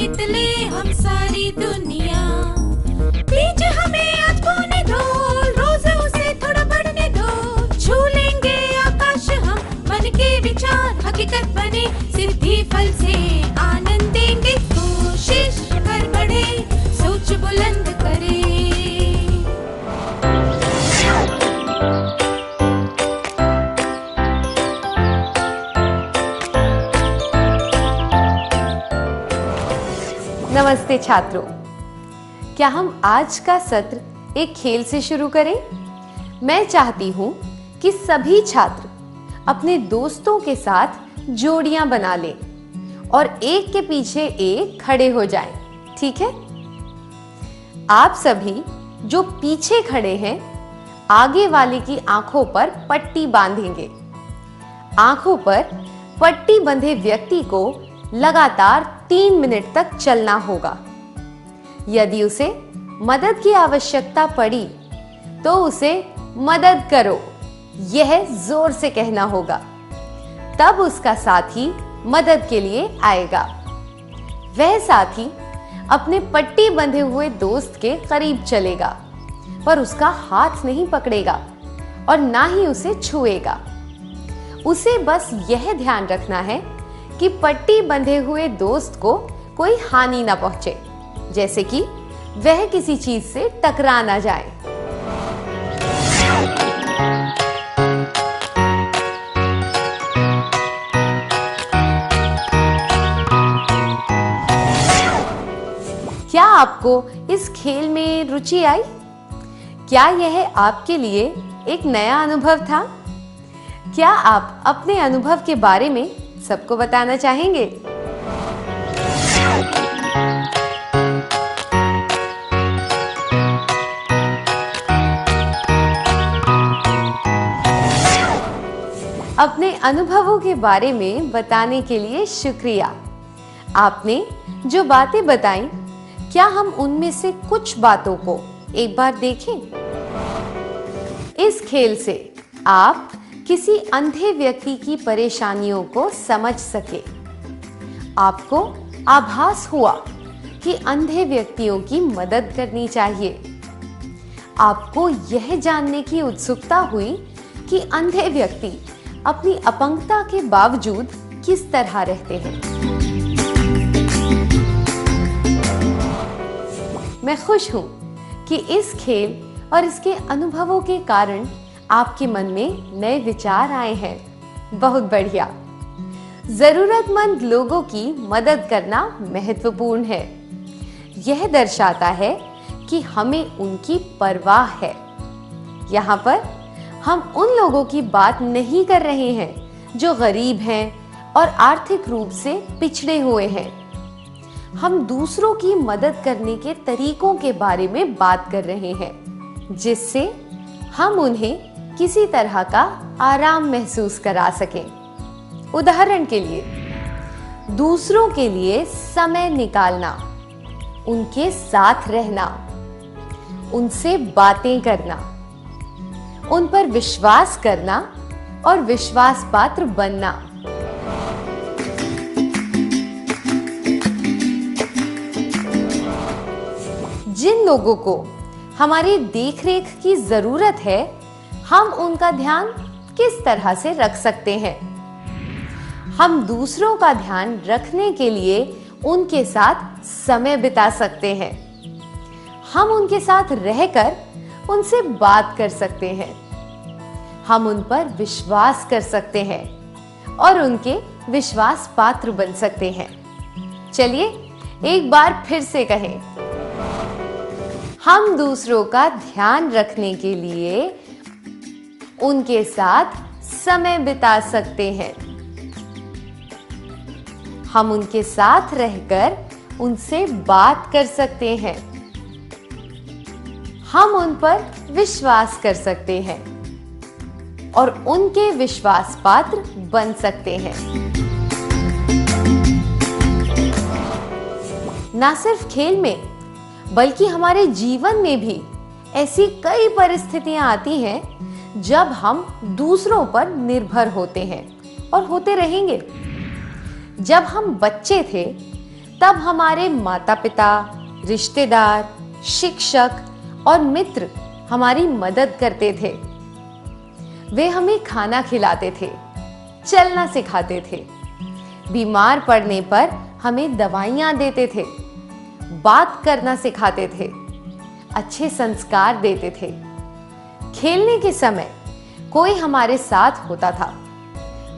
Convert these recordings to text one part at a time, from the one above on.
जीत ले हम सारी दुनिया। बीच हमें आज बोने दो, रोज उसे थोड़ा बढ़ने दो। छू लेंगे आकाश हम, मन के विचार हकीकत बने। सिर्फ ही फल से आनंद देंगे, कोशिश कर बढ़े, सोच बुलंद करे। नमस्ते छात्रों, क्या हम आज का सत्र एक खेल से शुरू करें? मैं चाहती हूँ कि सभी छात्र अपने दोस्तों के साथ जोड़ियां बना लें और एक के पीछे एक खड़े हो जाएं, ठीक है? आप सभी जो पीछे खड़े हैं, आगे वाले की आंखों पर पट्टी बांधेंगे। आंखों पर पट्टी बंधे व्यक्ति को लगातार 3 मिनट तक चलना होगा। यदि उसे मदद की आवश्यकता पड़ी तो उसे मदद करो, यह जोर से कहना होगा। तब उसका साथी मदद के लिए आएगा। वह साथी अपने पट्टी बंधे हुए दोस्त के करीब चलेगा, पर उसका हाथ नहीं पकड़ेगा और ना ही उसे छुएगा। उसे बस यह ध्यान रखना है कि पट्टी बंधे हुए दोस्त को कोई हानि ना पहुंचे, जैसे कि वह किसी चीज से टकरा ना जाए। क्या आपको इस खेल में रुचि आई? क्या यह आपके लिए एक नया अनुभव था? क्या आप अपने अनुभव के बारे में सबको बताना चाहेंगे? अपने अनुभवों के बारे में बताने के लिए शुक्रिया। आपने जो बातें बताई, क्या हम उनमें से कुछ बातों को एक बार देखें? इस खेल से आप किसी अंधे व्यक्ति की परेशानियों को समझ सके। आपको आभास हुआ कि अंधे व्यक्तियों की मदद करनी चाहिए। आपको यह जानने की उत्सुकता हुई कि अंधे व्यक्ति अपनी अपंगता के बावजूद किस तरह रहते हैं। मैं खुश हूं कि इस खेल और इसके अनुभवों के कारण आपके मन में नए विचार आए हैं। बहुत बढ़िया। जरूरतमंद लोगों की मदद करना महत्वपूर्ण है। यह दर्शाता है कि हमें उनकी परवाह है। यहाँ पर हम उन लोगों की बात नहीं कर रहे हैं जो गरीब हैं और आर्थिक रूप से पिछड़े हुए हैं। हम दूसरों की मदद करने के तरीकों के बारे में बात कर रहे हैं, जिससे हम उन्हें किसी तरह का आराम महसूस करा सकें। उदाहरण के लिए, दूसरों के लिए समय निकालना, उनके साथ रहना, उनसे बातें करना, उन पर विश्वास करना और विश्वास पात्र बनना। जिन लोगों को हमारी देखरेख की जरूरत है, हम उनका ध्यान किस तरह से रख सकते हैं? हम दूसरों का ध्यान रखने के लिए उनके साथ समय बिता सकते हैं। हम उनके साथ रहकर उनसे बात कर सकते हैं। हम उन पर विश्वास कर सकते हैं और उनके विश्वास पात्र बन सकते हैं। चलिए एक बार फिर से कहें, हम दूसरों का ध्यान रखने के लिए उनके साथ समय बिता सकते हैं। हम उनके साथ रहकर उनसे बात कर सकते हैं। हम उन पर विश्वास कर सकते हैं और उनके विश्वास पात्र बन सकते हैं। ना सिर्फ खेल में, बल्कि हमारे जीवन में भी ऐसी कई परिस्थितियां आती हैं जब हम दूसरों पर निर्भर होते हैं और होते रहेंगे। जब हम बच्चे थे तब हमारे माता पिता, रिश्तेदार, शिक्षक और मित्र हमारी मदद करते थे। वे हमें खाना खिलाते थे, चलना सिखाते थे, बीमार पड़ने पर हमें दवाइयां देते थे, बात करना सिखाते थे, अच्छे संस्कार देते थे। खेलने के समय कोई हमारे साथ होता था।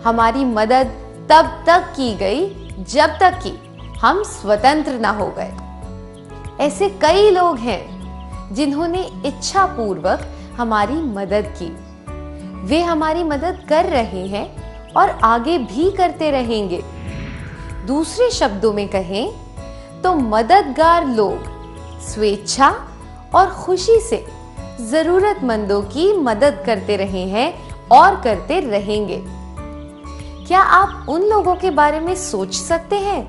हमारी मदद तब तक की गई जब तक कि हम स्वतंत्र ना हो गए। ऐसे कई लोग हैं जिन्होंने इच्छा पूर्वक हमारी मदद की। वे हमारी मदद कर रहे हैं और आगे भी करते रहेंगे। दूसरे शब्दों में कहें तो मददगार लोग स्वेच्छा और खुशी से जरूरतमंदों की मदद करते रहे हैं और करते रहेंगे। क्या आप उन लोगों के बारे में सोच सकते हैं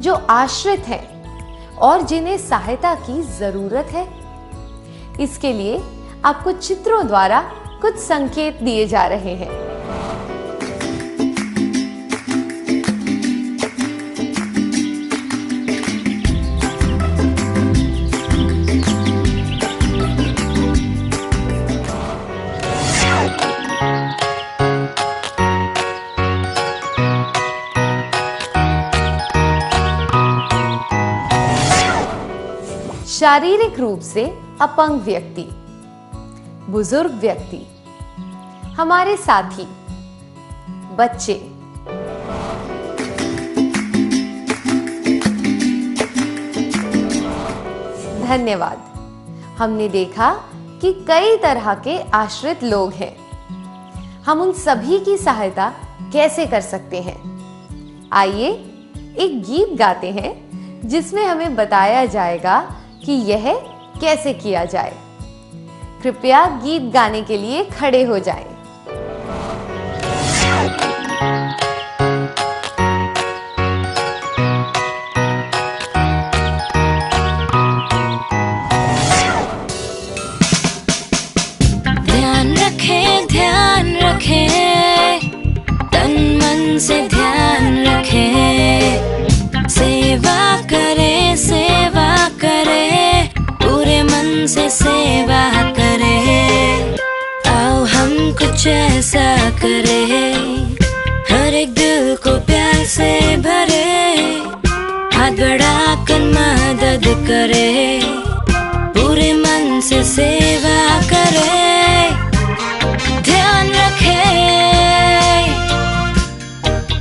जो आश्रित हैं और जिन्हें सहायता की जरूरत है? इसके लिए आपको चित्रों द्वारा कुछ संकेत दिए जा रहे हैं। शारीरिक रूप से अपंग व्यक्ति, बुजुर्ग व्यक्ति, हमारे साथी, बच्चे। धन्यवाद। हमने देखा कि कई तरह के आश्रित लोग हैं। हम उन सभी की सहायता कैसे कर सकते हैं? आइए एक गीत गाते हैं जिसमें हमें बताया जाएगा कि यह कैसे किया जाए। कृपया गीत गाने के लिए खड़े हो जाएं। ध्यान रखें, ध्यान रखें, तन मन से ध्यान रखें, सेवा करें, सेवा करें, पूरे मन से सेवा करें। आओ हम कुछ ऐसा करें, हर एक दिल को प्यार से भरे, हाथ बढ़ाकर मदद करे, पूरे मन से सेवा करे। ध्यान रखे,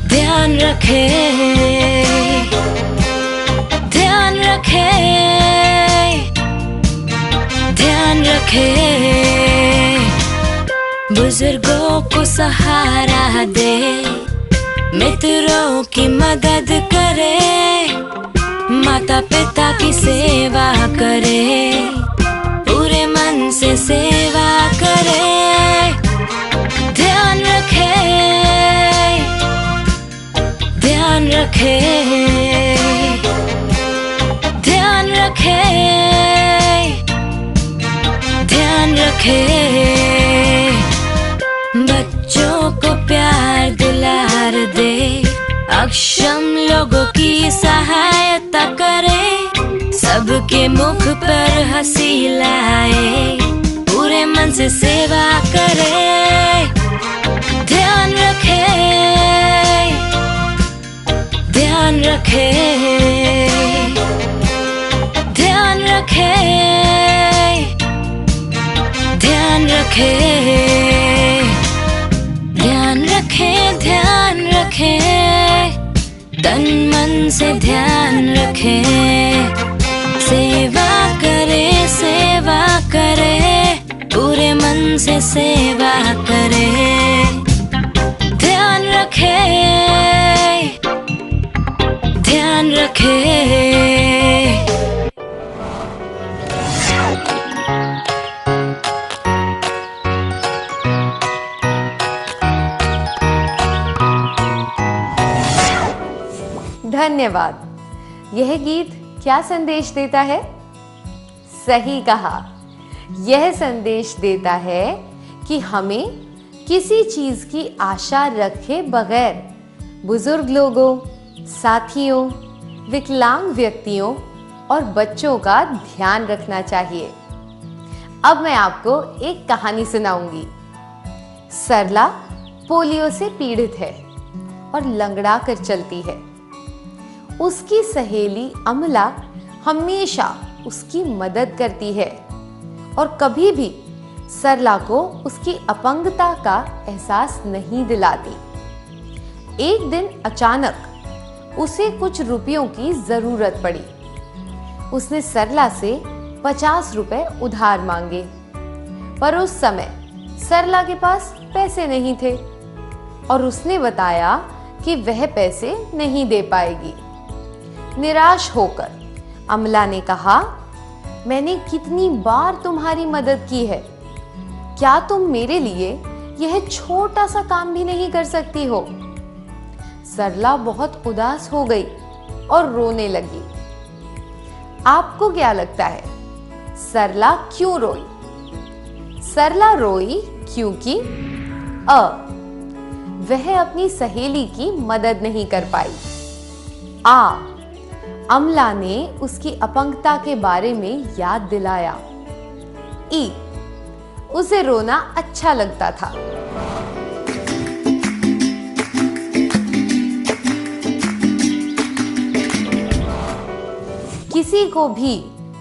ध्यान रखे, ध्यान रखे, ध्यान रखे। बुजुर्गों को सहारा दे, मित्रों की मदद करे, माता पिता की सेवा करे, पूरे मन से सेवा करे। ध्यान रखे, ध्यान रखे, ध्यान रखे, ध्यान रखे। बच्चों को प्यार दुलार दे, अक्षम लोगों की सहायता करे, सबके मुख पर हंसी लाए, पूरे मन से सेवा करे। ध्यान रखे, ध्यान रखे, ध्यान रखे, ध्यान रखे। ध्यान रखे, ध्यान रखे, तन मन से ध्यान रखे, सेवा करे, सेवा करे, पूरे मन से सेवा करे। ध्यान रखे, ध्यान रखे। धन्यवाद। यह गीत क्या संदेश देता है? सही कहा, यह संदेश देता है कि हमें किसी चीज की आशा रखे बगैर बुजुर्ग लोगों, साथियों, विकलांग व्यक्तियों और बच्चों का ध्यान रखना चाहिए। अब मैं आपको एक कहानी सुनाऊंगी। सरला पोलियो से पीड़ित है और लंगड़ा कर चलती है। उसकी सहेली अमला हमेशा उसकी मदद करती है और कभी भी सरला को उसकी अपंगता का एहसास नहीं दिलाती। एक दिन अचानक उसे कुछ रुपयों की जरूरत पड़ी। उसने सरला से 50 रुपए उधार मांगे, पर उस समय सरला के पास पैसे नहीं थे और उसने बताया कि वह पैसे नहीं दे पाएगी। निराश होकर अमला ने कहा, मैंने कितनी बार तुम्हारी मदद की है, क्या तुम मेरे लिए यह छोटा सा काम भी नहीं कर सकती हो? सरला बहुत उदास हो गई और रोने लगी। आपको क्या लगता है सरला क्यों रोई? सरला रोई क्योंकि वह अपनी सहेली की मदद नहीं कर पाई। अमला ने उसकी अपंगता के बारे में याद दिलाया। उसे रोना अच्छा लगता था। किसी को भी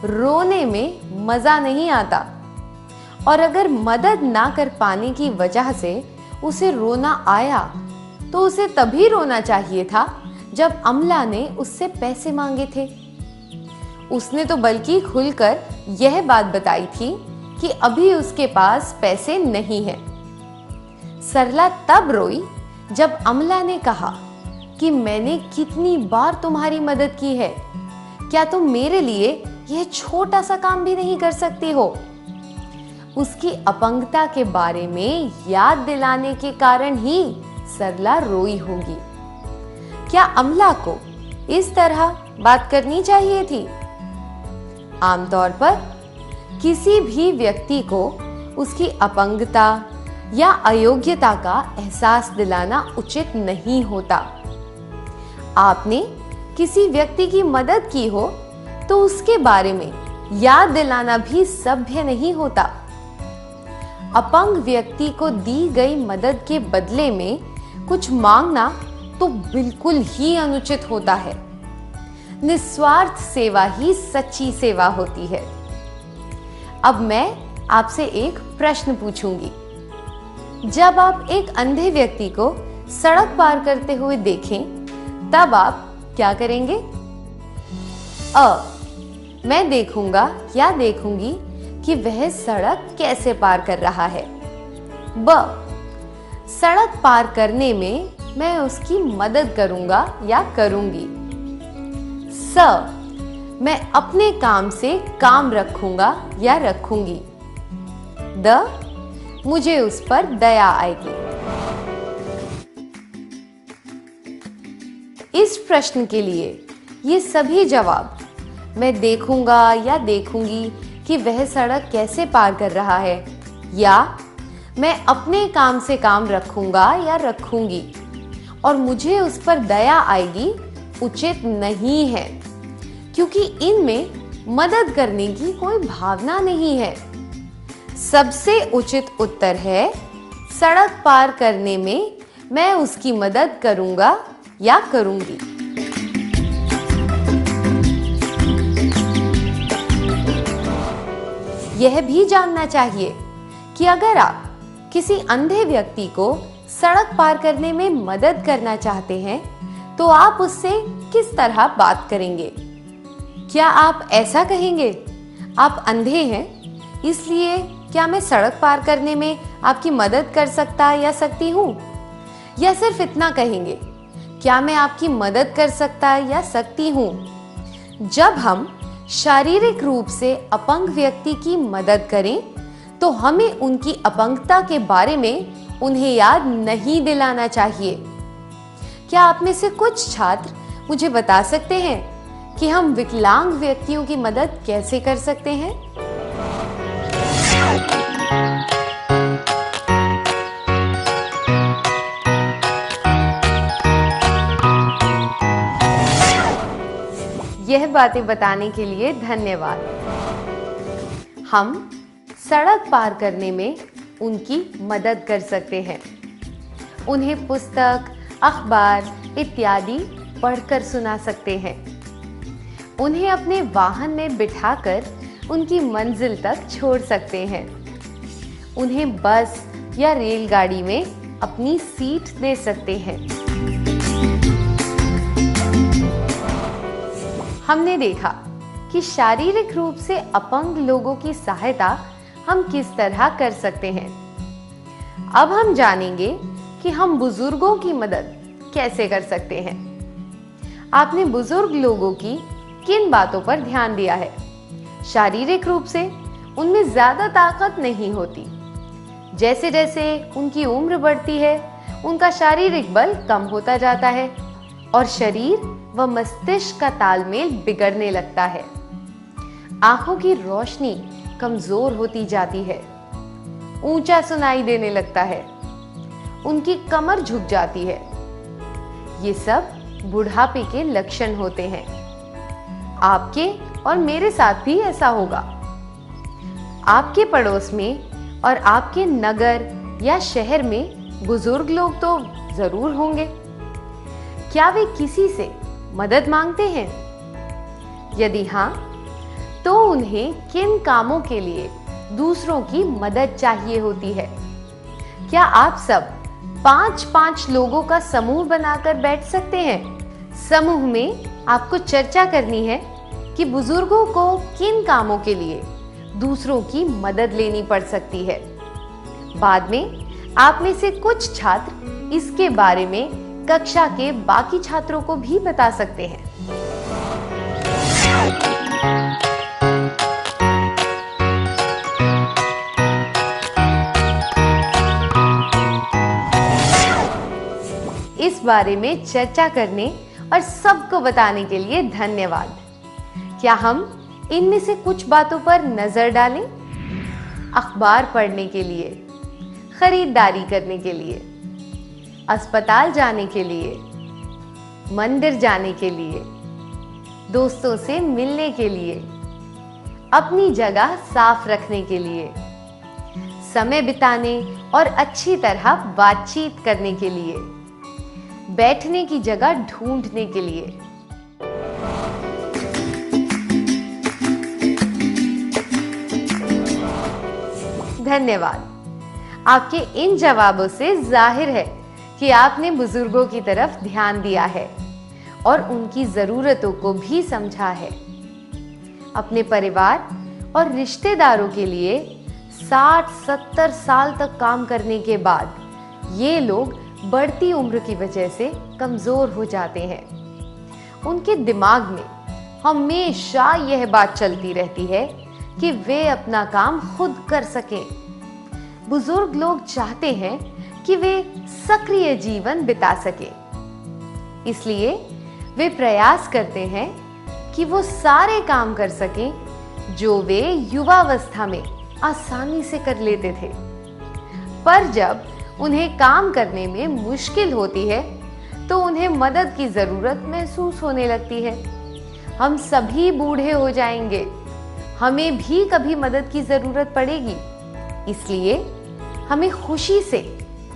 रोने में मजा नहीं आता, और अगर मदद ना कर पाने की वजह से उसे रोना आया तो उसे तभी रोना चाहिए था जब अमला ने उससे पैसे मांगे थे। उसने तो बल्कि खुलकर यह बात बताई थी कि अभी उसके पास पैसे नहीं हैं। सरला तब रोई जब अमला ने कहा कि मैंने कितनी बार तुम्हारी मदद की है, क्या तुम मेरे लिए यह छोटा सा काम भी नहीं कर सकती हो? उसकी अपंगता के बारे में याद दिलाने के कारण ही सरला रोई होगी। क्या अमला को इस तरह बात करनी चाहिए थी? आमतौर पर किसी भी व्यक्ति को उसकी अपंगता या अयोग्यता का एहसास दिलाना उचित नहीं होता। आपने किसी व्यक्ति की मदद की हो तो उसके बारे में याद दिलाना भी सभ्य नहीं होता। अपंग व्यक्ति को दी गई मदद के बदले में कुछ मांगना तो बिल्कुल ही अनुचित होता है। निस्वार्थ सेवा ही सच्ची सेवा होती है। अब मैं आपसे एक प्रश्न पूछूंगी। जब आप एक अंधे व्यक्ति को सड़क पार करते हुए देखें, तब आप क्या करेंगे? मैं देखूंगा या देखूंगी कि वह सड़क कैसे पार कर रहा है। सड़क पार करने में मैं उसकी मदद करूंगा या करूंगी। मैं अपने काम से काम रखूंगा या रखूंगी। मुझे उस पर दया आएगी। इस प्रश्न के लिए ये सभी जवाब मैं देखूंगा या देखूंगी कि वह सड़क कैसे पार कर रहा है, या मैं अपने काम से काम रखूंगा या रखूंगी और मुझे उस पर दया आएगी, उचित नहीं है, क्योंकि इनमें मदद करने की कोई भावना नहीं है। सबसे उचित उत्तर है सड़क पार करने में मैं उसकी मदद करूंगा या करूंगी। यह भी जानना चाहिए कि अगर आप किसी अंधे व्यक्ति को सड़क पार करने में मदद करना चाहते हैं तो आप उससे किस तरह बात करेंगे? क्या आप ऐसा कहेंगे, आप अंधे हैं इसलिए क्या मैं सड़क पार करने में आपकी मदद कर सकता या सकती हूँ? या सिर्फ इतना कहेंगे, क्या मैं आपकी मदद कर सकता या सकती हूँ? जब हम शारीरिक रूप से अपंग व्यक्ति की मदद करें तो हमें उनकी अपंगता के बारे में उन्हें याद नहीं दिलाना चाहिए। क्या आप में से कुछ छात्र मुझे बता सकते हैं कि हम विकलांग व्यक्तियों की मदद कैसे कर सकते हैं? यह बातें बताने के लिए धन्यवाद। हम सड़क पार करने में उनकी मदद कर सकते हैं। उन्हें पुस्तक, अखबार इत्यादि पढ़कर सुना सकते हैं। उन्हें अपने वाहन में बिठाकर उनकी मंजिल तक छोड़ सकते हैं। उन्हें बस या रेलगाड़ी में अपनी सीट दे सकते हैं। हमने देखा कि शारीरिक रूप से अपंग लोगों की सहायता हम किस तरह कर सकते हैं। अब हम जानेंगे कि हम बुजुर्गों की मदद कैसे कर सकते हैं। आपने बुजुर्ग लोगों की किन बातों पर ध्यान दिया है? शारीरिक रूप से उनमें ज्यादा ताकत नहीं होती। जैसे जैसे उनकी उम्र बढ़ती है, उनका शारीरिक बल कम होता जाता है और शरीर व मस्तिष्क का तालमेल बिगड़ने लगता है। आंखों की रोशनी कमजोर होती जाती है, ऊंचा सुनाई देने लगता है, उनकी कमर झुक जाती है। ये सब बुढ़ापे के लक्षण होते हैं। आपके और मेरे साथ भी ऐसा होगा। आपके पड़ोस में और आपके नगर या शहर में बुजुर्ग लोग तो जरूर होंगे। क्या वे किसी से मदद मांगते हैं? यदि हाँ, तो उन्हें किन कामों के लिए दूसरों की मदद चाहिए होती है? क्या आप सब 5-5 लोगों का समूह बनाकर बैठ सकते हैं? समूह में आपको चर्चा करनी है कि बुजुर्गों को किन कामों के लिए दूसरों की मदद लेनी पड़ सकती है। बाद में आप में से कुछ छात्र इसके बारे में कक्षा के बाकी छात्रों को भी बता सकते हैं। इस बारे में चर्चा करने और सबको बताने के लिए धन्यवाद। क्या हम इनमें से कुछ बातों पर नजर डालें? अखबार पढ़ने के लिए, खरीदारी करने के लिए, अस्पताल जाने के लिए, मंदिर जाने के लिए, दोस्तों से मिलने के लिए, अपनी जगह साफ रखने के लिए, समय बिताने और अच्छी तरह बातचीत करने के लिए, बैठने की जगह ढूंढने के लिए। धन्यवाद। आपके इन जवाबों से जाहिर है कि आपने बुजुर्गों की तरफ ध्यान दिया है और उनकी जरूरतों को भी समझा है। अपने परिवार और रिश्तेदारों के लिए 60-70 साल तक काम करने के बाद ये लोग बढ़ती उम्र की वजह से कमजोर हो जाते हैं। उनके दिमाग में हमेशा यह बात चलती रहती है कि वे अपना काम खुद कर सकें। बुजुर्ग लोग चाहते हैं कि वे सक्रिय जीवन बिता सकें, इसलिए वे प्रयास करते हैं कि वो सारे काम कर सकें जो वे युवावस्था में आसानी से कर लेते थे। पर जब उन्हें काम करने में मुश्किल होती है तो उन्हें मदद की जरूरत महसूस होने लगती है। हम सभी बूढ़े हो जाएंगे, हमें भी कभी मदद की जरूरत पड़ेगी। इसलिए हमें खुशी से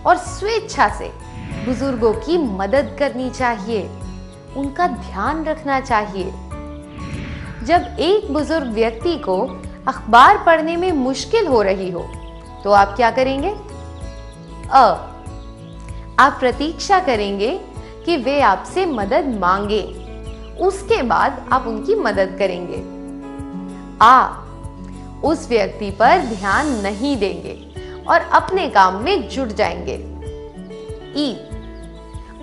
और स्वेच्छा से बुजुर्गों की मदद करनी चाहिए, उनका ध्यान रखना चाहिए। जब एक बुजुर्ग व्यक्ति को अखबार पढ़ने में मुश्किल हो रही हो तो आप क्या करेंगे? आप प्रतीक्षा करेंगे कि वे आपसे मदद मांगे, उसके बाद आप उनकी मदद करेंगे। उस व्यक्ति पर ध्यान नहीं देंगे और अपने काम में जुट जाएंगे।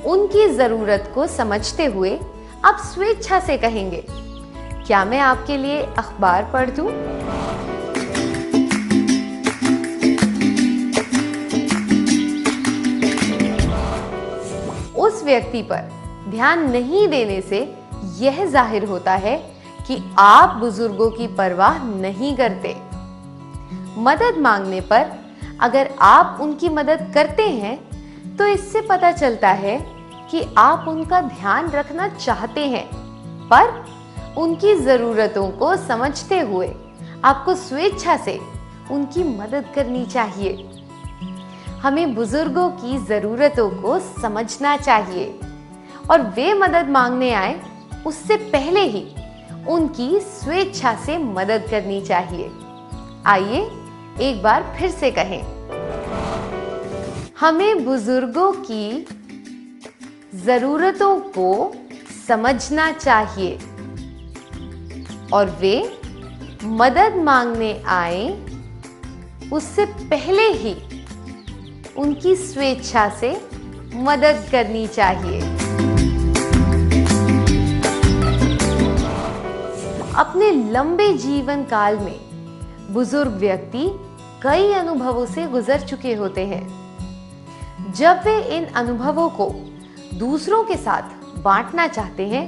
उनकी जरूरत को समझते हुए आप स्वेच्छा से कहेंगे, क्या मैं आपके लिए अखबार पढ़ दूं? उस व्यक्ति पर ध्यान नहीं देने से यह जाहिर होता है कि आप बुजुर्गों की परवाह नहीं करते। मदद मांगने पर अगर आप उनकी मदद करते हैं तो इससे पता चलता है कि आप उनका ध्यान रखना चाहते हैं, पर उनकी जरूरतों को समझते हुए आपको स्वेच्छा से उनकी मदद करनी चाहिए। हमें बुजुर्गों की जरूरतों को समझना चाहिए और वे मदद मांगने आए उससे पहले ही उनकी स्वेच्छा से मदद करनी चाहिए। आइए एक बार फिर से कहें, हमें बुजुर्गों की जरूरतों को समझना चाहिए और वे मदद मांगने आए उससे पहले ही उनकी स्वेच्छा से मदद करनी चाहिए। अपने लंबे जीवन काल में बुजुर्ग व्यक्ति कई अनुभवों से गुजर चुके होते हैं। जब वे इन अनुभवों को दूसरों के साथ बांटना चाहते हैं,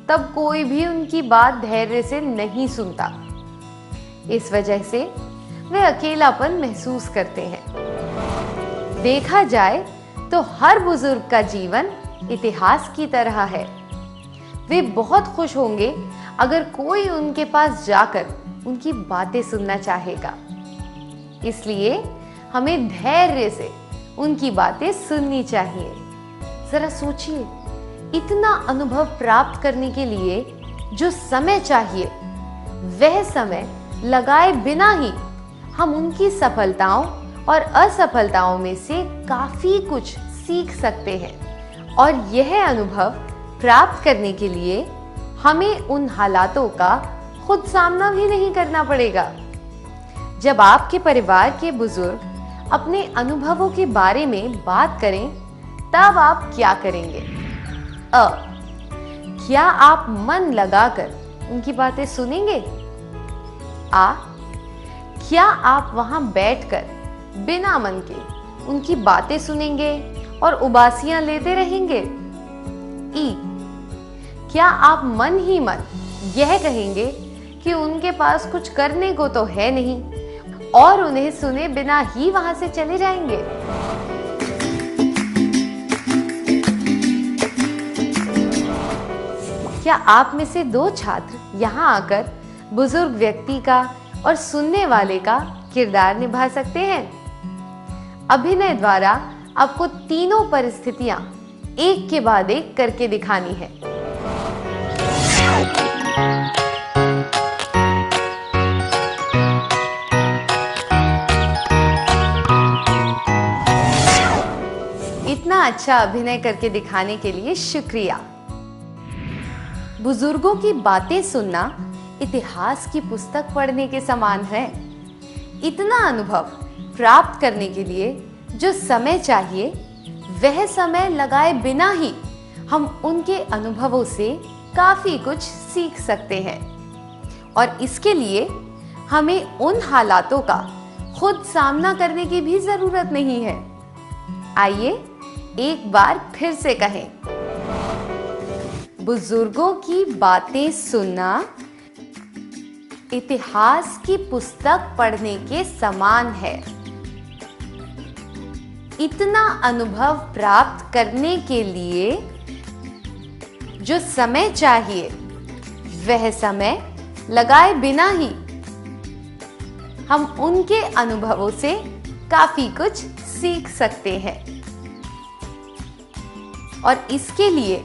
तब कोई भी उनकी बात धैर्य से नहीं सुनता। इस वजह से वे अकेलापन महसूस करते हैं। देखा जाए तो हर बुजुर्ग का जीवन इतिहास की तरह है। वे बहुत खुश होंगे अगर कोई उनके पास जाकर उनकी बातें सुनना चाहेगा। इसलिए हमें धैर्य से उनकी बातें सुननी चाहिए। जरा सोचिए, इतना अनुभव प्राप्त करने के लिए जो समय चाहिए, वह समय लगाए बिना ही हम उनकी सफलताओं और असफलताओं में से काफी कुछ सीख सकते हैं। और यह अनुभव प्राप्त करने के लिए हमें उन हालातों का खुद सामना भी नहीं करना पड़ेगा। जब आपके परिवार के बुजुर्ग अपने अनुभवों के बारे में बात करें, तब आप क्या करेंगे? क्या आप मन लगाकर उनकी बातें सुनेंगे? क्या आप वहां बैठकर बिना मन के उनकी बातें सुनेंगे और उबासियां लेते रहेंगे? क्या आप मन ही मन यह कहेंगे कि उनके पास कुछ करने को तो है नहीं और उन्हें सुने बिना ही वहां से चले जाएंगे? क्या आप में से 2 छात्र यहाँ आकर बुजुर्ग व्यक्ति का और सुनने वाले का किरदार निभा सकते हैं? अभिनय द्वारा आपको तीनों परिस्थितियां एक के बाद एक करके दिखानी है। इतना अच्छा अभिनय करके दिखाने के लिए शुक्रिया। बुजुर्गों की बातें सुनना इतिहास की पुस्तक पढ़ने के समान है। इतना अनुभव प्राप्त करने के लिए जो समय चाहिए, वह समय लगाए बिना ही हम उनके अनुभवों से काफी कुछ सीख सकते हैं। और इसके लिए हमें उन हालातों का खुद सामना करने की भी जरूरत नहीं है। आइए एक बार फिर से कहें, बुजुर्गों की बातें सुनना इतिहास की पुस्तक पढ़ने के समान है। इतना अनुभव प्राप्त करने के लिए जो समय चाहिए, वह समय लगाए बिना ही हम उनके अनुभवों से काफी कुछ सीख सकते हैं। और इसके लिए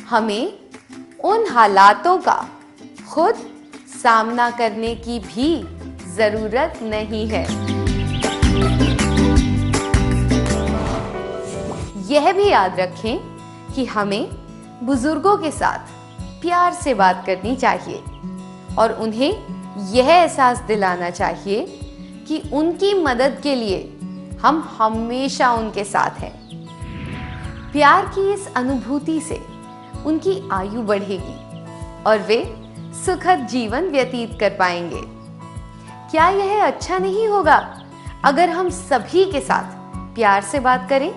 हमें उन हालातों का खुद सामना करने की भी जरूरत नहीं है। यह भी याद रखें कि हमें बुजुर्गों के साथ प्यार से बात करनी चाहिए और उन्हें यह एहसास दिलाना चाहिए कि उनकी मदद के लिए हम हमेशा उनके साथ हैं। प्यार की इस अनुभूति से उनकी आयु बढ़ेगी और वे सुखद जीवन व्यतीत कर पाएंगे। क्या यह अच्छा नहीं होगा अगर हम सभी के साथ प्यार से बात करें?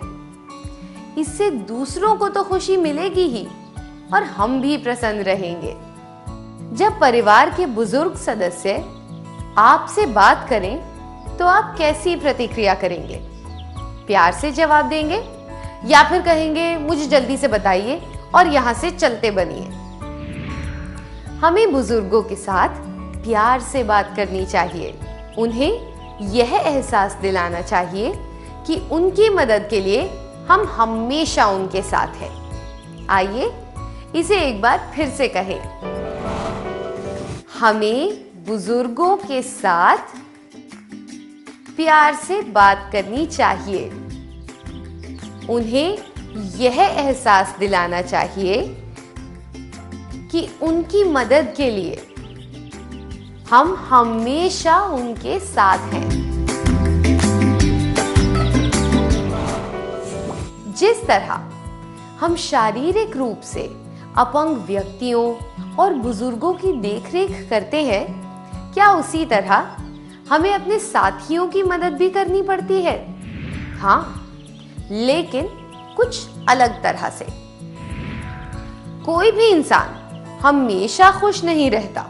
इससे दूसरों को तो खुशी मिलेगी ही और हम भी प्रसन्न रहेंगे। जब परिवार के बुजुर्ग सदस्य आपसे बात करें तो आप कैसी प्रतिक्रिया करेंगे? प्यार से जवाब देंगे या फिर कहेंगे मुझे जल्दी से बताइए और यहां से चलते बनिए? हमें बुजुर्गों के साथ प्यार से बात करनी चाहिए। उन्हें यह एहसास दिलाना चाहिए कि उनकी मदद के लिए हम हमेशा उनके साथ हैं। आइए इसे एक बार फिर से कहें। हमें बुजुर्गों के साथ प्यार से बात करनी चाहिए। उन्हें यह एहसास दिलाना चाहिए कि उनकी मदद के लिए हम हमेशा उनके साथ हैं। जिस तरह हम शारीरिक रूप से अपंग व्यक्तियों और बुजुर्गों की देखरेख करते हैं, क्या उसी तरह हमें अपने साथियों की मदद भी करनी पड़ती है? हाँ, लेकिन कुछ अलग तरह से। कोई भी इंसान हमेशा खुश नहीं रहता।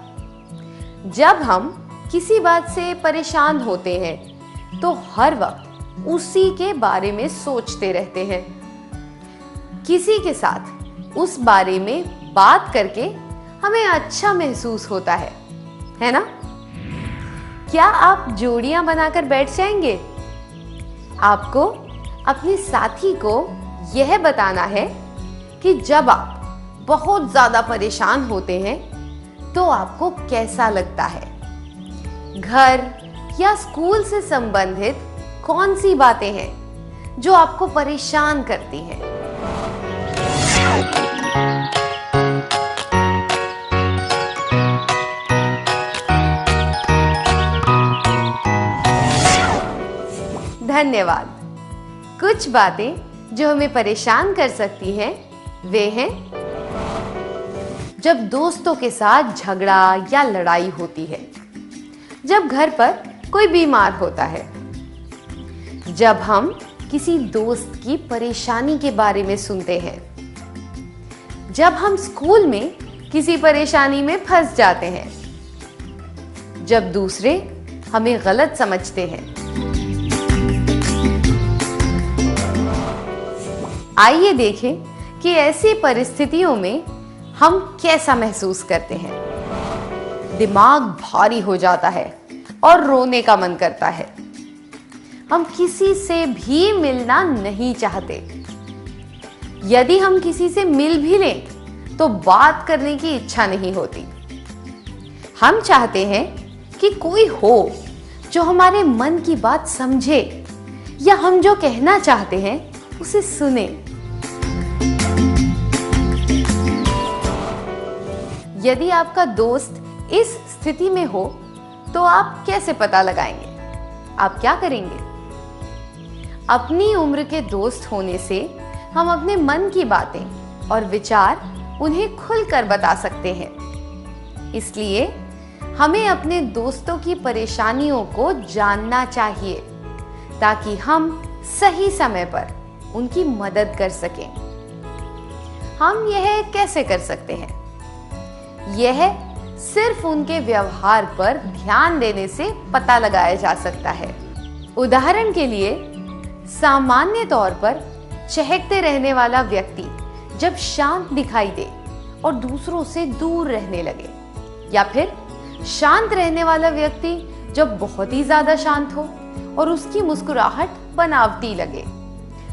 जब हम किसी बात से परेशान होते हैं तो हर वक्त उसी के बारे में सोचते रहते हैं। किसी के साथ उस बारे में बात करके हमें अच्छा महसूस होता है ना? क्या आप जोड़ियां बनाकर बैठ जाएंगे? आपको अपने साथी को यह बताना है कि जब आप बहुत ज्यादा परेशान होते हैं तो आपको कैसा लगता है। घर या स्कूल से संबंधित कौन सी बातें हैं जो आपको परेशान करती हैं? धन्यवाद। कुछ बातें जो हमें परेशान कर सकती हैं वे हैं जब दोस्तों के साथ झगड़ा या लड़ाई होती है, जब घर पर कोई बीमार होता है, जब हम किसी दोस्त की परेशानी के बारे में सुनते हैं, जब हम स्कूल में किसी परेशानी में फंस जाते हैं, जब दूसरे हमें गलत समझते हैं। आइए देखें कि ऐसी परिस्थितियों में हम कैसा महसूस करते हैं। दिमाग भारी हो जाता है और रोने का मन करता है। हम किसी से भी मिलना नहीं चाहते। यदि हम किसी से मिल भी लें तो बात करने की इच्छा नहीं होती। हम चाहते हैं कि कोई हो जो हमारे मन की बात समझे या हम जो कहना चाहते हैं उसे सुने। यदि आपका दोस्त इस स्थिति में हो तो आप कैसे पता लगाएंगे? आप क्या करेंगे? अपनी उम्र के दोस्त होने से हम अपने मन की बातें और विचार उन्हें खुलकर बता सकते हैं। इसलिए हमें अपने दोस्तों की परेशानियों को जानना चाहिए ताकि हम सही समय पर उनकी मदद कर सकें। हम यह कैसे कर सकते हैं? यह सिर्फ उनके व्यवहार पर ध्यान देने से पता लगाया जा सकता है। उदाहरण के लिए, सामान्य तौर पर चहकते रहने वाला व्यक्ति जब शांत दिखाई दे और दूसरों से दूर रहने लगे, या फिर शांत रहने वाला व्यक्ति जब बहुत ही ज्यादा शांत हो और उसकी मुस्कुराहट बनावटी लगे,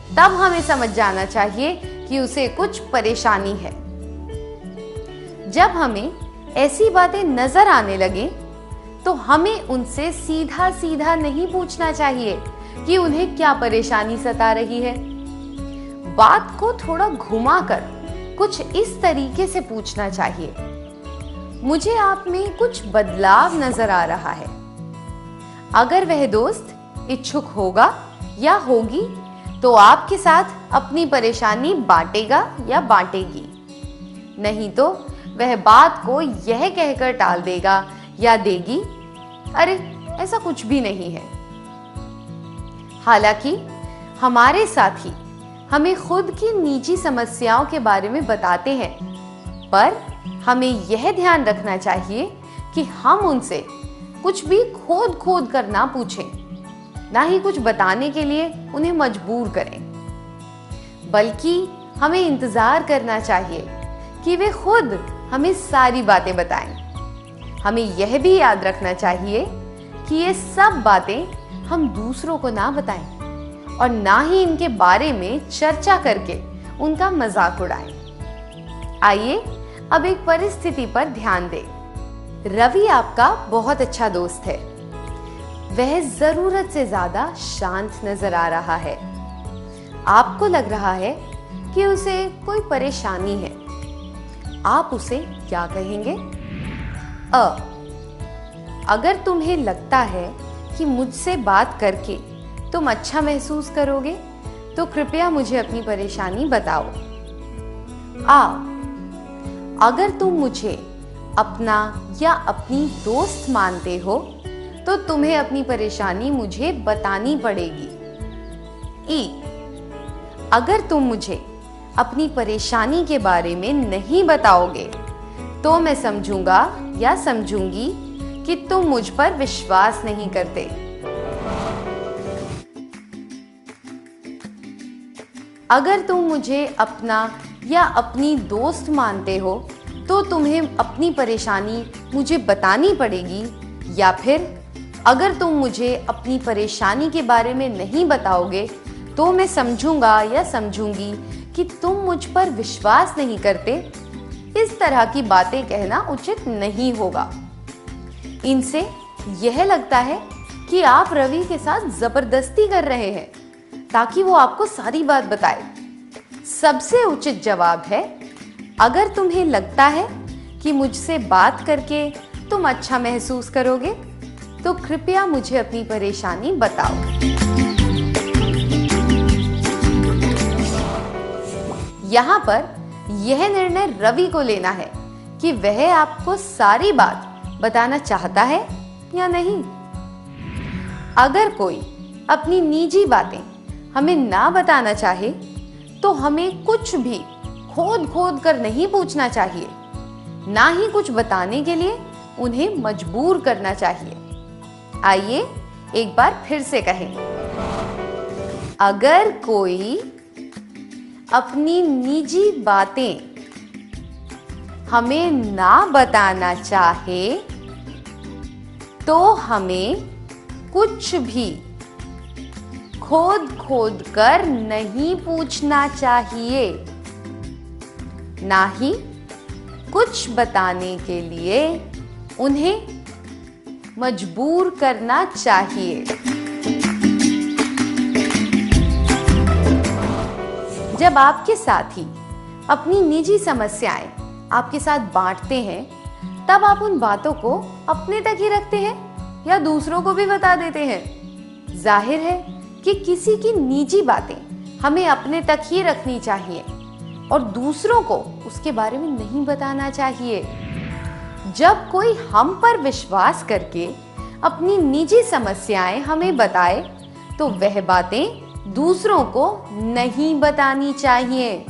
तब हमें समझ जाना चाहिए कि उसे कुछ परेशानी है। जब हमें ऐसी बातें नजर आने लगे तो हमें उनसे सीधा सीधा नहीं पूछना चाहिए कि उन्हें क्या परेशानी सता रही है। बात को थोड़ा घुमाकर कुछ इस तरीके से पूछना चाहिए, मुझे आप में कुछ बदलाव नजर आ रहा है। अगर वह दोस्त इच्छुक होगा या होगी तो आपके साथ अपनी परेशानी बांटेगा या बांटेगी, नहीं तो वह बात को यह कहकर टाल देगा या देगी, अरे ऐसा कुछ भी नहीं है। हालांकि हमारे साथी हमें खुद की निजी समस्याओं के बारे में बताते हैं, पर हमें यह ध्यान रखना चाहिए कि हम उनसे कुछ भी खोद कर ना पूछें, ना ही कुछ बताने के लिए उन्हें मजबूर करें, बल्कि हमें इंतजार करना चाहिए कि वे खुद हमें सारी बातें बताएं। हमें यह भी याद रखना चाहिए कि ये सब बातें हम दूसरों को ना बताएं और ना ही इनके बारे में चर्चा करके उनका मजाक उड़ाएं। आइए अब एक परिस्थिति पर ध्यान दें। रवि आपका बहुत अच्छा दोस्त है। वह जरूरत से ज्यादा शांत नजर आ रहा है। आपको लग रहा है कि उसे कोई परेशानी है। आप उसे क्या कहेंगे? अगर तुम्हें लगता है कि मुझसे बात करके तुम अच्छा महसूस करोगे तो कृपया मुझे अपनी परेशानी बताओ। अगर तुम मुझे अपना या अपनी दोस्त मानते हो तो तुम्हें अपनी परेशानी मुझे बतानी पड़ेगी। अगर तुम मुझे अपनी परेशानी के बारे में नहीं बताओगे तो मैं समझूंगा या समझूंगी कि तुम मुझ पर विश्वास नहीं करते। अगर तुम मुझे अपना या अपनी दोस्त मानते हो तो तुम्हें अपनी परेशानी मुझे बतानी पड़ेगी। या फिर अगर तुम मुझे अपनी परेशानी के बारे में नहीं बताओगे तो मैं समझूंगा या समझूंगी कि तुम मुझ पर विश्वास नहीं करते। इस तरह की बातें कहना उचित नहीं होगा। इनसे यह लगता है कि आप रवि के साथ जबरदस्ती कर रहे हैं ताकि वो आपको सारी बात बताए। सबसे उचित जवाब है, अगर तुम्हें लगता है कि मुझसे बात करके तुम अच्छा महसूस करोगे तो कृपया मुझे अपनी परेशानी बताओ। यहाँ पर यह निर्णय रवि को लेना है कि वह आपको सारी बात बताना चाहता है या नहीं। अगर कोई अपनी निजी बातें हमें ना बताना चाहे तो हमें कुछ भी खोद खोद कर नहीं पूछना चाहिए, ना ही कुछ बताने के लिए उन्हें मजबूर करना चाहिए। आइए एक बार फिर से कहें। अगर कोई अपनी निजी बातें हमें ना बताना चाहे तो हमें कुछ भी खोद खोद कर नहीं पूछना चाहिए, ना ही कुछ बताने के लिए उन्हें मजबूर करना चाहिए। जब आपके साथी अपनी निजी समस्याएं आपके साथ बांटते हैं तब आप उन बातों को अपने तक ही रखते हैं या दूसरों को भी बता देते हैं? जाहिर है कि किसी की निजी बातें हमें अपने तक ही रखनी चाहिए और दूसरों को उसके बारे में नहीं बताना चाहिए। जब कोई हम पर विश्वास करके अपनी निजी समस्याएं हमें बताए तो वह बातें दूसरों को नहीं बतानी चाहिए,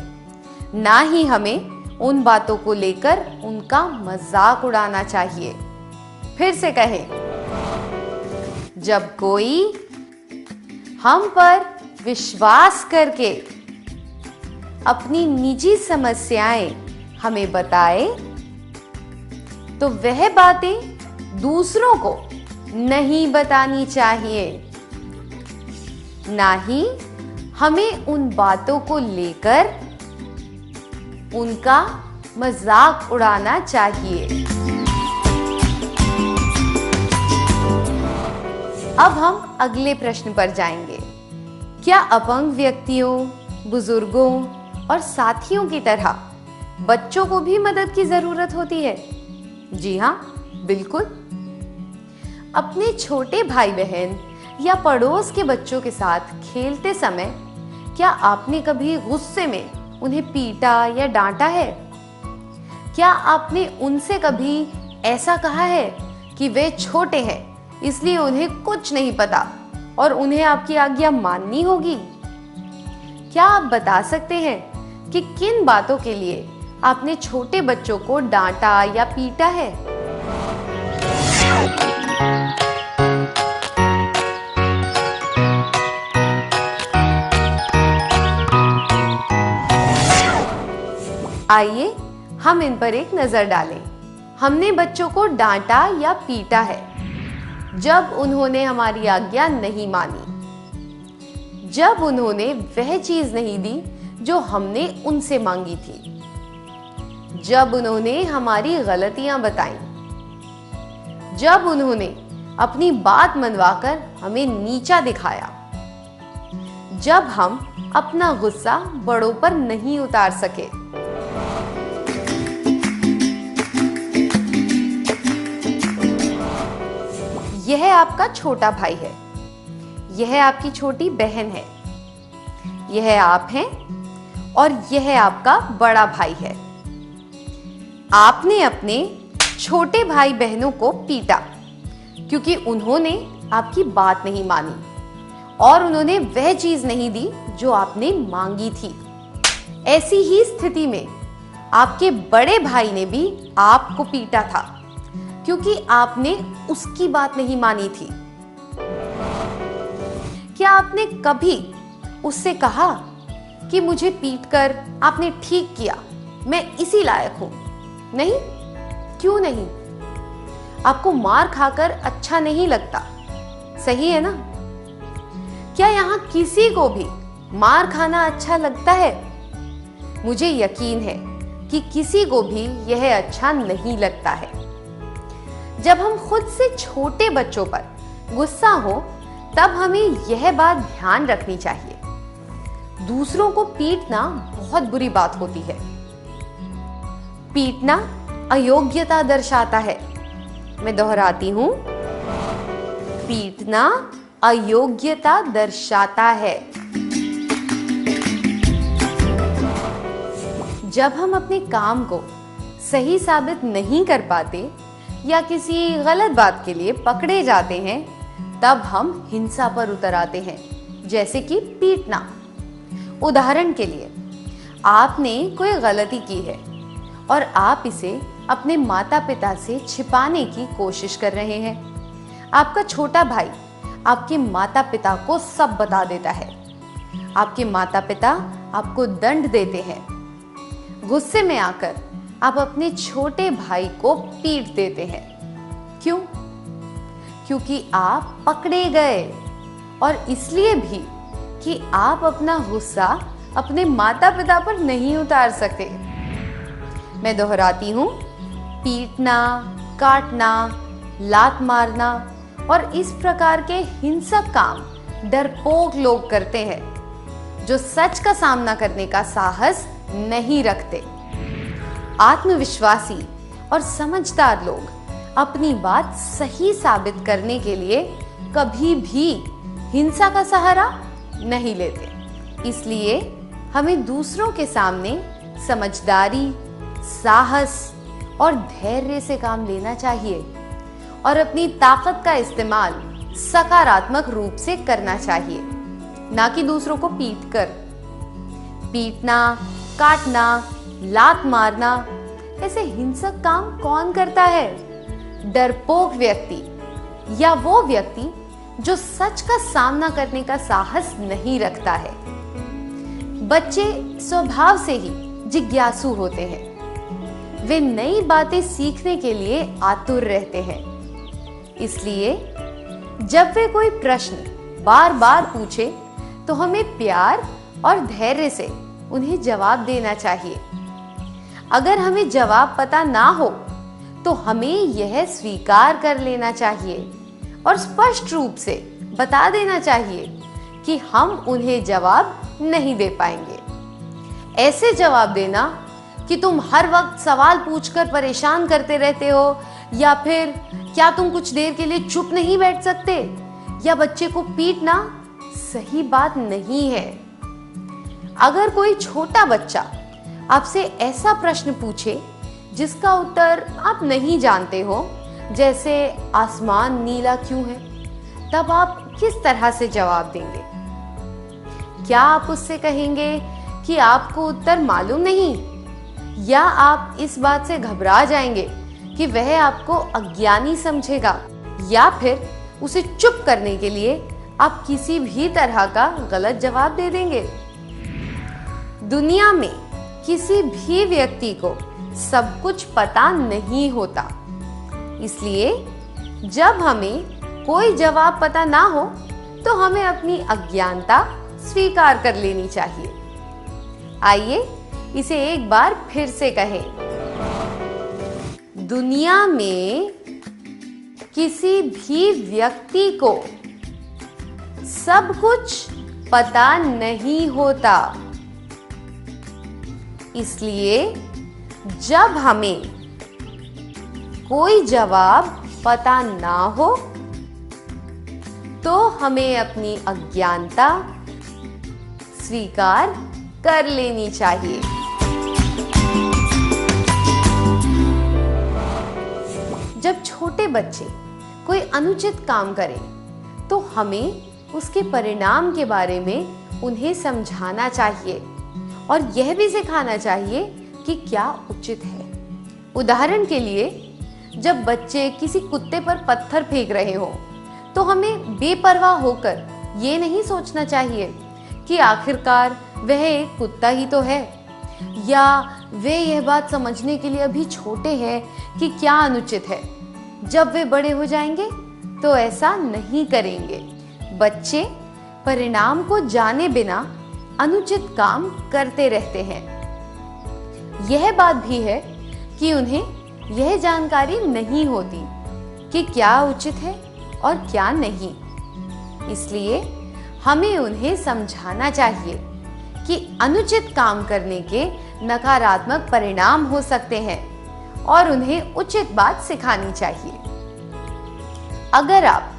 ना ही हमें उन बातों को लेकर उनका मजाक उड़ाना चाहिए। फिर से कहें, जब कोई हम पर विश्वास करके अपनी निजी समस्याएं हमें बताए तो वह बातें दूसरों को नहीं बतानी चाहिए, ना ही हमें उन बातों को लेकर उनका मजाक उड़ाना चाहिए। अब हम अगले प्रश्न पर जाएंगे। क्या अपंग व्यक्तियों, बुजुर्गों और साथियों की तरह बच्चों को भी मदद की जरूरत होती है? जी हाँ, बिल्कुल। अपने छोटे भाई बहन या पड़ोस के बच्चों के साथ खेलते समय क्या आपने कभी गुस्से में उन्हें पीटा या डांटा है? क्या आपने उनसे कभी ऐसा कहा है कि वे छोटे हैं इसलिए उन्हें कुछ नहीं पता और उन्हें आपकी आज्ञा माननी होगी? क्या आप बता सकते हैं कि किन बातों के लिए आपने छोटे बच्चों को डांटा या पीटा है? आइए हम इन पर एक नजर डालें। हमने बच्चों को डांटा या पीटा है जब उन्होंने हमारी आज्ञा नहीं मानी, जब उन्होंने वह चीज नहीं दी जो हमने उनसे मांगी थी, जब उन्होंने हमारी गलतियां बताई, जब उन्होंने अपनी बात मनवाकर हमें नीचा दिखाया, जब हम अपना गुस्सा बड़ों पर नहीं उतार सके। यह आपका छोटा भाई है, यह आपकी छोटी बहन है, यह आप हैं और यह आपका बड़ा भाई है। आपने अपने छोटे भाई बहनों को पीटा क्योंकि उन्होंने आपकी बात नहीं मानी और उन्होंने वह चीज नहीं दी जो आपने मांगी थी। ऐसी ही स्थिति में आपके बड़े भाई ने भी आपको पीटा था क्योंकि आपने उसकी बात नहीं मानी थी। क्या आपने कभी उससे कहा कि मुझे पीटकर आपने ठीक किया, मैं इसी लायक हूं? नहीं, क्यों नहीं? आपको मार खाकर अच्छा नहीं लगता, सही है ना? क्या यहां किसी को भी मार खाना अच्छा लगता है? मुझे यकीन है कि किसी को भी यह अच्छा नहीं लगता है। जब हम खुद से छोटे बच्चों पर गुस्सा हो तब हमें यह बात ध्यान रखनी चाहिए, दूसरों को पीटना बहुत बुरी बात होती है। पीटना अयोग्यता दर्शाता है। मैं दोहराती हूं, पीटना अयोग्यता दर्शाता है। जब हम अपने काम को सही साबित नहीं कर पाते या किसी गलत बात के लिए पकड़े जाते हैं तब हम हिंसा पर उतर आते हैं, जैसे कि पीटना। उदाहरण के लिए, आपने कोई गलती की है और आप इसे अपने माता पिता से छिपाने की कोशिश कर रहे हैं। आपका छोटा भाई आपके माता पिता को सब बता देता है। आपके माता पिता आपको दंड देते हैं। गुस्से में आकर आप अपने छोटे भाई को पीट देते हैं। क्यों? क्योंकि आप पकड़े गए, और इसलिए भी कि आप अपना गुस्सा अपने माता पिता पर नहीं उतार सके। मैं दोहराती हूं, पीटना, काटना, लात मारना और इस प्रकार के हिंसक काम डरपोक लोग करते हैं जो सच का सामना करने का साहस नहीं रखते। आत्मविश्वासी और समझदार लोग अपनी बात सही साबित करने के लिए कभी भी हिंसा का सहारा नहीं लेते। इसलिए हमें दूसरों के सामने समझदारी, साहस और धैर्य से काम लेना चाहिए और अपनी ताकत का इस्तेमाल सकारात्मक रूप से करना चाहिए, ना कि दूसरों को पीटकर। पीटना, काटना, लात मारना ऐसे हिंसक काम कौन करता है? डरपोक व्यक्ति या वो व्यक्ति जो सच का सामना करने का साहस नहीं रखता है। बच्चे स्वभाव से ही जिज्ञासु होते हैं। वे नई बातें सीखने के लिए आतुर रहते हैं। इसलिए जब वे कोई प्रश्न बार बार पूछे तो हमें प्यार और धैर्य से उन्हें जवाब देना चाहिए। अगर हमें जवाब पता ना हो तो हमें यह स्वीकार कर लेना चाहिए और स्पष्ट रूप से बता देना चाहिए कि हम उन्हें जवाब नहीं दे पाएंगे। ऐसे जवाब देना कि तुम हर वक्त सवाल पूछकर परेशान करते रहते हो, या फिर क्या तुम कुछ देर के लिए चुप नहीं बैठ सकते, या बच्चे को पीटना सही बात नहीं है। अगर कोई छोटा बच्चा आपसे ऐसा प्रश्न पूछे जिसका उत्तर आप नहीं जानते हो, जैसे आसमान नीला क्यों है, तब आप किस तरह से जवाब देंगे? क्या आप उससे कहेंगे कि आपको उत्तर मालूम नहीं, या आप इस बात से घबरा जाएंगे कि वह आपको अज्ञानी समझेगा, या फिर उसे चुप करने के लिए आप किसी भी तरह का गलत जवाब दे देंगे? दुनिया में किसी भी व्यक्ति को सब कुछ पता नहीं होता। इसलिए जब हमें कोई जवाब पता ना हो तो हमें अपनी अज्ञानता स्वीकार कर लेनी चाहिए। आइए इसे एक बार फिर से कहें। दुनिया में किसी भी व्यक्ति को सब कुछ पता नहीं होता। इसलिए जब हमें कोई जवाब पता ना हो तो हमें अपनी अज्ञानता स्वीकार कर लेनी चाहिए। जब छोटे बच्चे कोई अनुचित काम करें तो हमें उसके परिणाम के बारे में उन्हें समझाना चाहिए और यह भी सिखाना चाहिए कि क्या उचित है। उदाहरण के लिए जब बच्चे किसी कुत्ते पर पत्थर फेंक रहे हो तो हमें बेपरवाह होकर ये नहीं सोचना चाहिए कि आखिरकार वह एक कुत्ता ही तो है, या वे यह बात समझने के लिए अभी छोटे हैं कि क्या अनुचित है। जब वे बड़े हो जाएंगे तो ऐसा नहीं करेंगे। बच्चे परिणाम को जाने बिना अनुचित काम करते रहते हैं। यह बात भी है कि उन्हें यह जानकारी नहीं होती कि क्या उचित है और क्या नहीं। इसलिए हमें उन्हें समझाना चाहिए कि अनुचित काम करने के नकारात्मक परिणाम हो सकते हैं और उन्हें उचित बात सिखानी चाहिए। अगर आप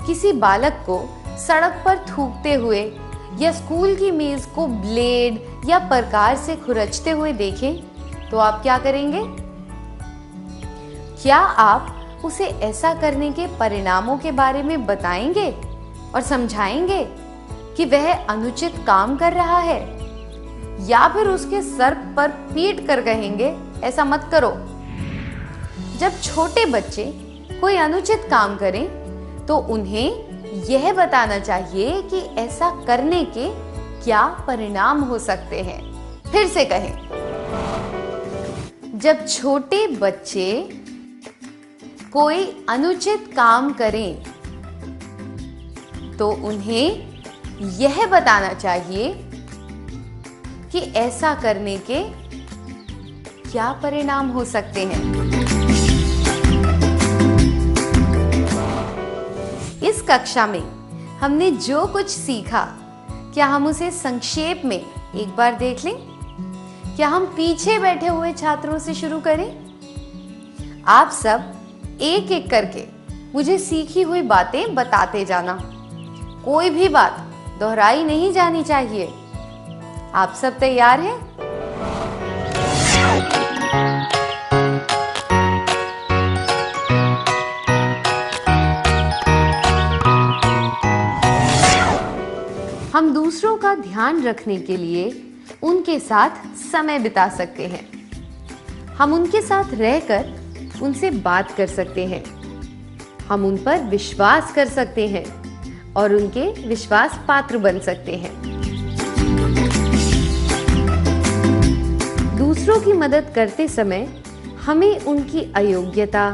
किसी बालक को सड़क पर थूकते हुए या स्कूल की मेज को ब्लेड या प्रकार से खुरचते हुए देखें तो आप क्या करेंगे? क्या आप उसे ऐसा करने के परिणामों के बारे में बताएंगे और समझाएंगे कि वह अनुचित काम कर रहा है, या फिर उसके सर पर पीट कर कहेंगे ऐसा मत करो? जब छोटे बच्चे कोई अनुचित काम करें तो उन्हें यह बताना चाहिए कि ऐसा करने के क्या परिणाम हो सकते हैं। फिर से कहें, जब छोटे बच्चे कोई अनुचित काम करें तो उन्हें यह बताना चाहिए कि ऐसा करने के क्या परिणाम हो सकते हैं। इस कक्षा में हमने जो कुछ सीखा, क्या हम उसे संक्षेप में एक बार देख लें? क्या हम पीछे बैठे हुए छात्रों से शुरू करें? आप सब एक एक करके मुझे सीखी हुई बातें बताते जाना। कोई भी बात दोहराई नहीं जानी चाहिए। आप सब तैयार हैं? हम दूसरों का ध्यान रखने के लिए उनके साथ समय बिता सकते हैं। हम उनके साथ रहकर उनसे बात कर सकते हैं। हम उन पर विश्वास कर सकते हैं और उनके विश्वास पात्र बन सकते हैं। दूसरों की मदद करते समय हमें उनकी अयोग्यता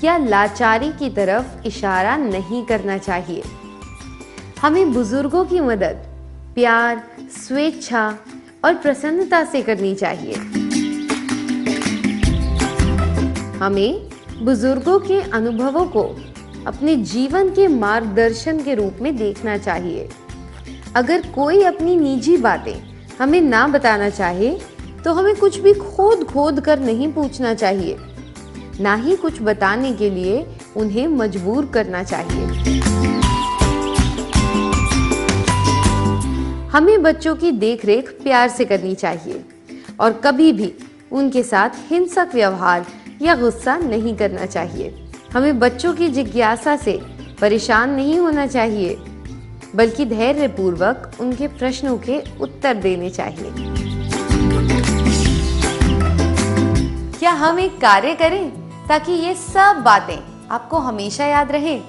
या लाचारी की तरफ इशारा नहीं करना चाहिए। हमें बुजुर्गों की मदद प्यार, स्वेच्छा और प्रसन्नता से करनी चाहिए। हमें बुजुर्गों के अनुभवों को अपने जीवन के मार्गदर्शन के रूप में देखना चाहिए। अगर कोई अपनी निजी बातें हमें ना बताना चाहे तो हमें कुछ भी खोद खोद कर नहीं पूछना चाहिए, ना ही कुछ बताने के लिए उन्हें मजबूर करना चाहिए। हमें बच्चों की देखरेख प्यार से करनी चाहिए और कभी भी उनके साथ हिंसक व्यवहार या गुस्सा नहीं करना चाहिए। हमें बच्चों की जिज्ञासा से परेशान नहीं होना चाहिए, बल्कि धैर्यपूर्वक उनके प्रश्नों के उत्तर देने चाहिए। क्या हम एक कार्य करें ताकि ये सब बातें आपको हमेशा याद रहें?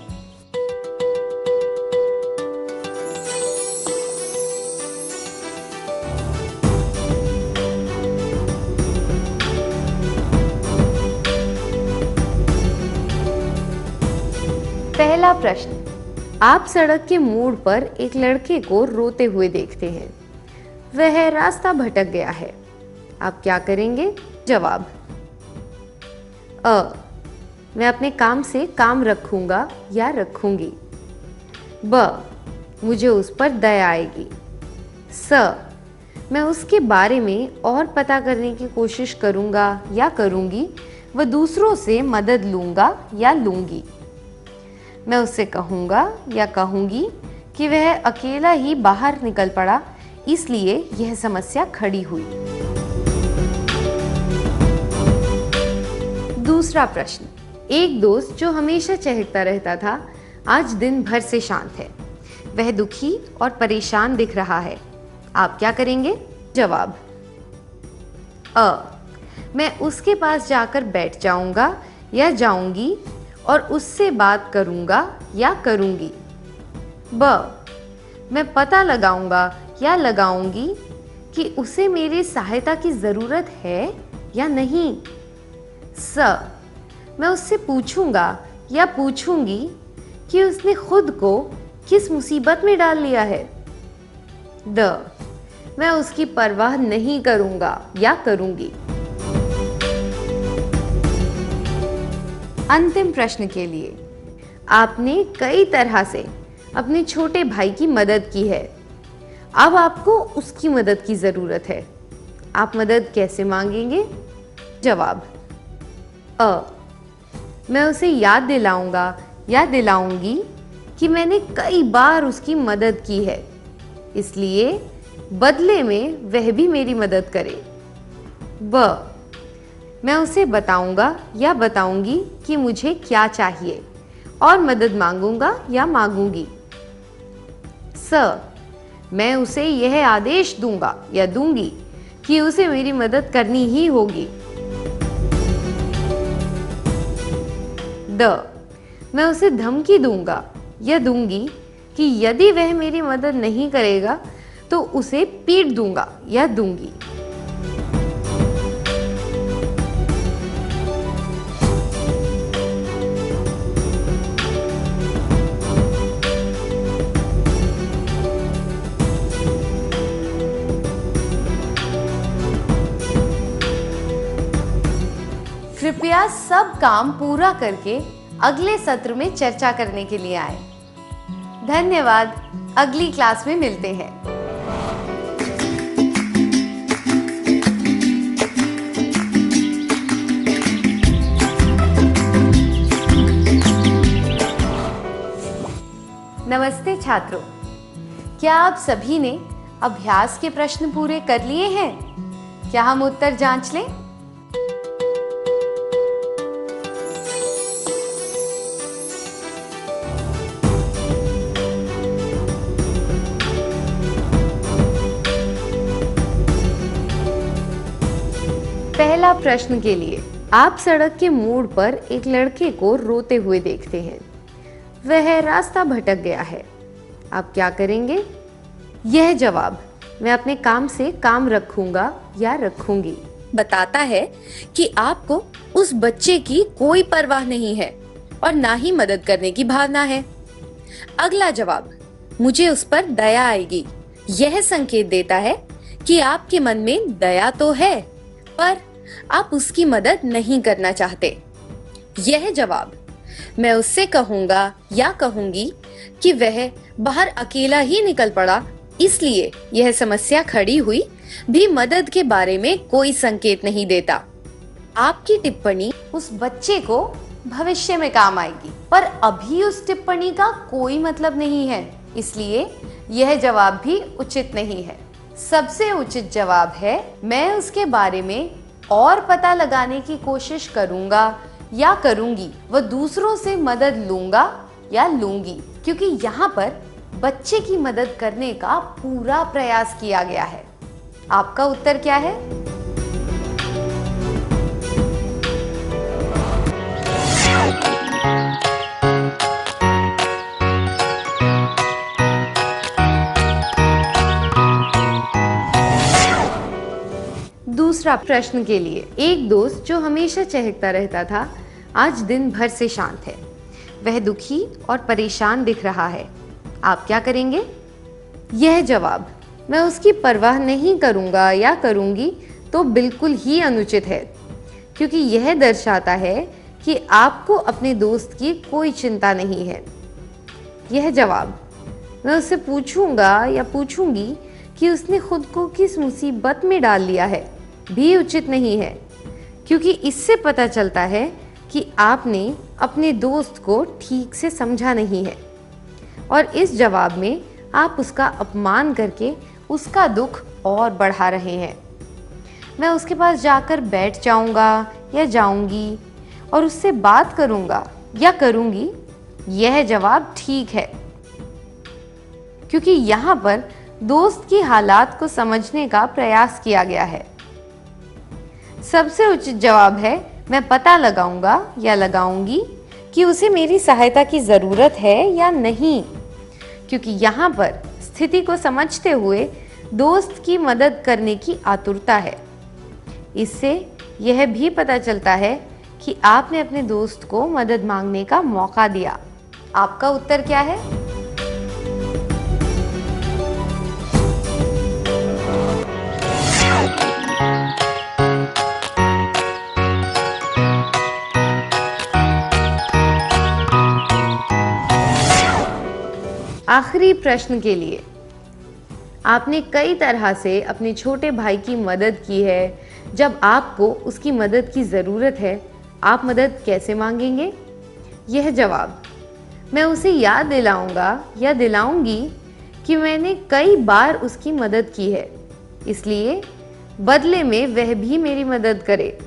पहला प्रश्न, आप सड़क के मोड़ पर एक लड़के को रोते हुए देखते हैं। वह रास्ता भटक गया है। आप क्या करेंगे? जवाब, मैं अपने काम से काम रखूंगा या रखूंगी। ब, मुझे उस पर दया आएगी। स, मैं उसके बारे में और पता करने की कोशिश करूंगा या करूंगी व दूसरों से मदद लूंगा या लूंगी। मैं उससे कहूंगा या कहूंगी कि वह अकेला ही बाहर निकल पड़ा, इसलिए यह समस्या खड़ी हुई। दूसरा प्रश्न, एक दोस्त जो हमेशा चहकता रहता था आज दिन भर से शांत है। वह दुखी और परेशान दिख रहा है। आप क्या करेंगे? जवाब, मैं उसके पास जाकर बैठ जाऊंगा या जाऊंगी और उससे बात करूंगा या करूंगी। ब, मैं पता लगाऊंगा या लगाऊंगी कि उसे मेरी सहायता की ज़रूरत है या नहीं। स, मैं उससे पूछूंगा या पूछूंगी कि उसने खुद को किस मुसीबत में डाल लिया है। द, मैं उसकी परवाह नहीं करूंगा या करूंगी। अंतिम प्रश्न के लिए, आपने कई तरह से अपने छोटे भाई की मदद की है। अब आपको उसकी मदद की जरूरत है। आप मदद कैसे मांगेंगे? जवाब, मैं उसे याद दिलाऊंगा या दिलाऊंगी कि मैंने कई बार उसकी मदद की है, इसलिए बदले में वह भी मेरी मदद करे। ब, मैं उसे बताऊंगा या बताऊंगी कि मुझे क्या चाहिए और मदद मांगूंगा या मांगूंगी। स, मैं उसे यह आदेश दूंगा या दूंगी कि उसे मेरी मदद करनी ही होगी। द, मैं उसे धमकी दूंगा या दूंगी कि यदि वह मेरी मदद नहीं करेगा तो उसे पीट दूंगा या दूंगी। कृपया सब काम पूरा करके अगले सत्र में चर्चा करने के लिए आए। धन्यवाद। अगली क्लास में मिलते हैं। नमस्ते छात्रों, क्या आप सभी ने अभ्यास के प्रश्न पूरे कर लिए हैं? क्या हम उत्तर जांच लें? पहला प्रश्न के लिए, आप सड़क के मोड़ पर एक लड़के को रोते हुए देखते हैं। वह रास्ता भटक गया है। आप क्या करेंगे? यह जवाब, मैं अपने काम से काम रखूंगा या रखूंगी, बताता है कि आपको उस बच्चे की कोई परवाह नहीं है और ना ही मदद करने की भावना है। अगला जवाब, मुझे उस पर दया आएगी, यह संकेत देता है कि आपके मन में दया तो है पर आप उसकी मदद नहीं करना चाहते। यह जवाब, मैं उससे कहूंगा या कहूंगी कि वह बाहर अकेला ही निकल पड़ा, इसलिए यह समस्या खड़ी हुई, भी मदद के बारे में कोई संकेत नहीं देता। आपकी टिप्पणी उस बच्चे को भविष्य में काम आएगी, पर अभी उस टिप्पणी का कोई मतलब नहीं है, इसलिए यह जवाब भी उचित नहीं है। सबसे उचित जवाब है, मैं उसके बारे में और पता लगाने की कोशिश करूंगा या करूंगी व दूसरों से मदद लूंगा या लूंगी, क्योंकि यहाँ पर बच्चे की मदद करने का पूरा प्रयास किया गया है। आपका उत्तर क्या है? दूसरा प्रश्न के लिए, एक दोस्त जो हमेशा चहकता रहता था आज दिन भर से शांत है। वह दुखी और परेशान दिख रहा है। आप क्या करेंगे? यह जवाब मैं उसकी परवाह नहीं करूँगा या करूँगी तो बिल्कुल ही अनुचित है, क्योंकि यह दर्शाता है कि आपको अपने दोस्त की कोई चिंता नहीं है। यह जवाब मैं उससे पूछूंगा या पूछूंगी कि उसने खुद को किस मुसीबत में डाल लिया है भी उचित नहीं है, क्योंकि इससे पता चलता है कि आपने अपने दोस्त को ठीक से समझा नहीं है और इस जवाब में आप उसका अपमान करके उसका दुख और बढ़ा रहे हैं। मैं उसके पास जाकर बैठ जाऊंगा या जाऊंगी और उससे बात करूंगा या करूंगी, यह जवाब ठीक है, क्योंकि यहाँ पर दोस्त की हालात को समझने का प्रयास किया गया है। सबसे उचित जवाब है मैं पता लगाऊंगा या लगाऊंगी कि उसे मेरी सहायता की ज़रूरत है या नहीं, क्योंकि यहाँ पर स्थिति को समझते हुए दोस्त की मदद करने की आतुरता है। इससे यह भी पता चलता है कि आपने अपने दोस्त को मदद मांगने का मौका दिया। आपका उत्तर क्या है? आखिरी प्रश्न के लिए, आपने कई तरह से अपने छोटे भाई की मदद की है। जब आपको उसकी मदद की ज़रूरत है, आप मदद कैसे मांगेंगे? यह जवाब मैं उसे याद दिलाऊंगा या दिलाऊंगी कि मैंने कई बार उसकी मदद की है, इसलिए बदले में वह भी मेरी मदद करे।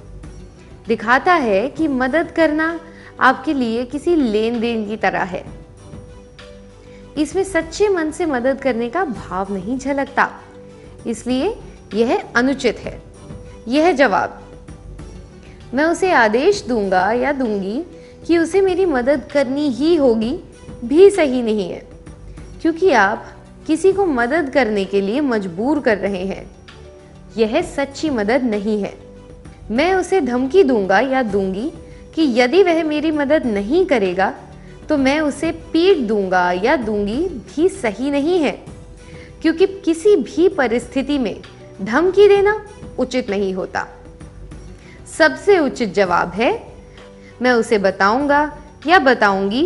दिखाता है कि मदद करना आपके लिए किसी लेन देन की तरह है। इसमें सच्चे मन से मदद करने का भाव नहीं झलकता, इसलिए यह अनुचित है। यह जवाब मैं उसे आदेश दूंगा या दूंगी कि उसे मेरी मदद करनी ही होगी भी सही नहीं है, क्योंकि आप किसी को मदद करने के लिए मजबूर कर रहे हैं। यह सच्ची मदद नहीं है। मैं उसे धमकी दूंगा या दूंगी कि यदि वह मेरी मदद नहीं करेगा तो मैं उसे पीट दूंगा या दूंगी भी सही नहीं है, क्योंकि किसी भी परिस्थिति में धमकी देना उचित नहीं होता। सबसे उचित जवाब है मैं उसे बताऊंगा या बताऊंगी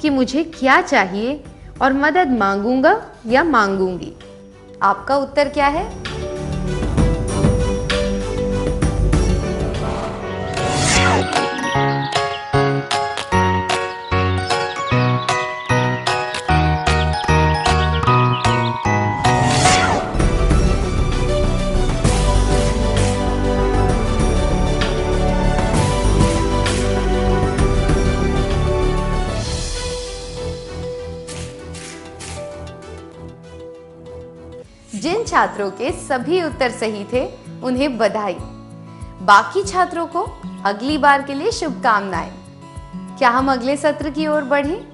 कि मुझे क्या चाहिए और मदद मांगूंगा या मांगूंगी। आपका उत्तर क्या है? जिन छात्रों के सभी उत्तर सही थे उन्हें बधाई। बाकी छात्रों को अगली बार के लिए शुभकामनाएं। क्या हम अगले सत्र की ओर बढ़ें?